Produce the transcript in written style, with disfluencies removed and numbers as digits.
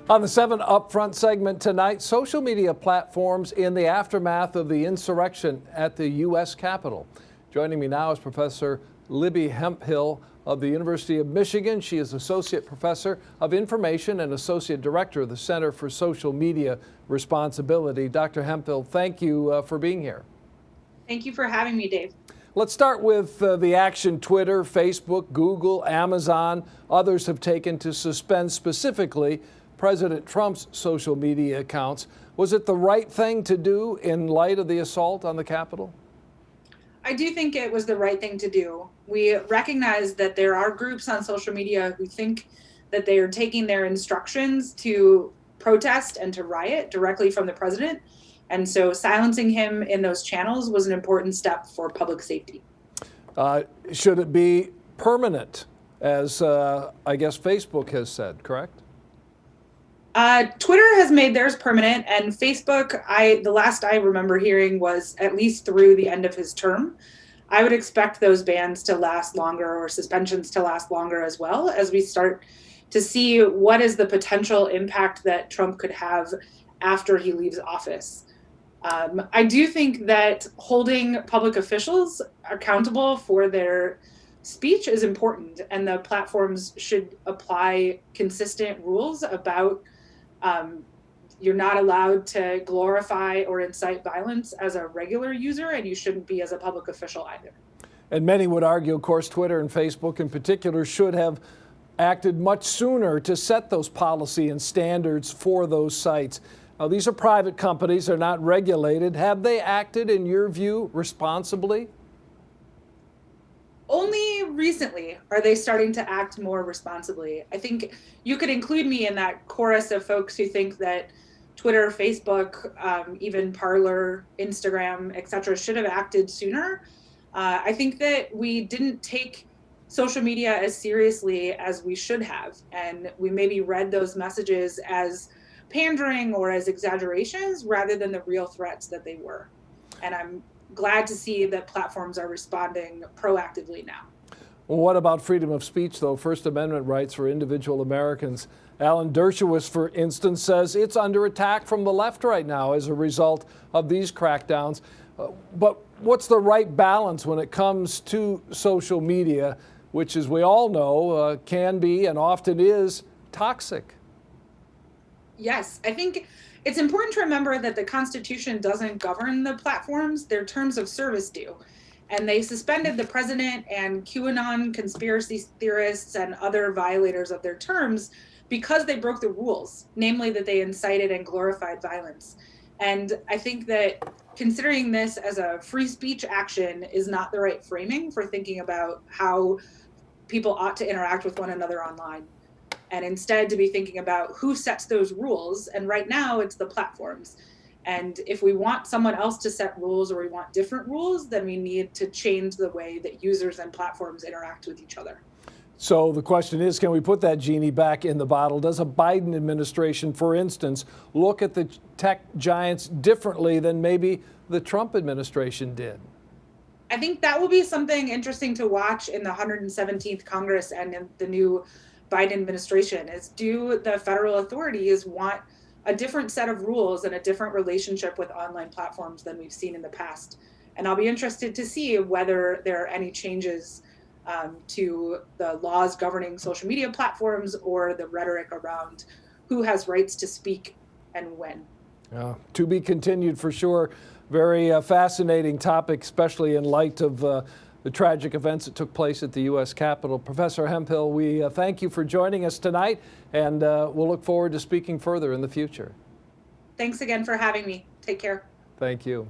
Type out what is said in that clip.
On the 7 Upfront segment tonight, social media platforms in the aftermath of the insurrection at the U.S. Capitol. Joining me now is Professor Libby Hemphill of the University of Michigan. She is Associate Professor of Information and Associate Director of the Center for Social Media Responsibility. Dr. Hemphill, thank you for being here. Thank you for having me, Dave. Let's start with the action Twitter, Facebook, Google, Amazon, others have taken to suspend specifically President Trump's social media accounts. Was it the right thing to do in light of the assault on the Capitol? I do think it was the right thing to do. We recognize that there are groups on social media who think that they are taking their instructions to protest and to riot directly from the president. And so silencing him in those channels was an important step for public safety. Should it be permanent, as I guess Facebook has said, correct? Twitter has made theirs permanent, and Facebook, the last I remember hearing was at least through the end of his term. I would expect those bans to last longer, or suspensions to last longer as well, as we start to see what is the potential impact that Trump could have after he leaves office. I do think that holding public officials accountable for their speech is important, and the platforms should apply consistent rules about you're not allowed to glorify or incite violence as a regular user, and you shouldn't be as a public official either. And many would argue, of course, Twitter and Facebook in particular should have acted much sooner to set those policy and standards for those sites. Now, these are private companies, they're not regulated. Have they acted, in your view, responsibly? Only recently are they starting to act more responsibly. I think you could include me in that chorus of folks who think that Twitter, Facebook, even Parler, Instagram, etc., should have acted sooner. I think that we didn't take social media as seriously as we should have, and we maybe read those messages as pandering or as exaggerations rather than the real threats that they were. And I'm glad to see that platforms are responding proactively now. Well, what about freedom of speech, though? First Amendment rights for individual Americans. Alan Dershowitz, for instance, says it's under attack from the left right now as a result of these crackdowns. But what's the right balance when it comes to social media, which, as we all know, can be and often is toxic? Yes, I think it's important to remember that the Constitution doesn't govern the platforms, their terms of service do. And they suspended the president and QAnon conspiracy theorists and other violators of their terms because they broke the rules, namely that they incited and glorified violence. And I think that considering this as a free speech action is not the right framing for thinking about how people ought to interact with one another online. And instead to be thinking about who sets those rules. And right now it's the platforms. And if we want someone else to set rules or we want different rules, then we need to change the way that users and platforms interact with each other. So the question is, can we put that genie back in the bottle? Does a Biden administration, for instance, look at the tech giants differently than maybe the Trump administration did? I think that will be something interesting to watch in the 117th Congress and in the new Biden administration. Is do the federal authorities want a different set of rules and a different relationship with online platforms than we've seen in the past? And I'll be interested to see whether there are any changes to the laws governing social media platforms or the rhetoric around who has rights to speak and when. To be continued for sure. Very fascinating topic, especially in light of the tragic events that took place at the U.S. Capitol. Professor Hemphill, we thank you for joining us tonight, and we'll look forward to speaking further in the future. Thanks again for having me. Take care. Thank you.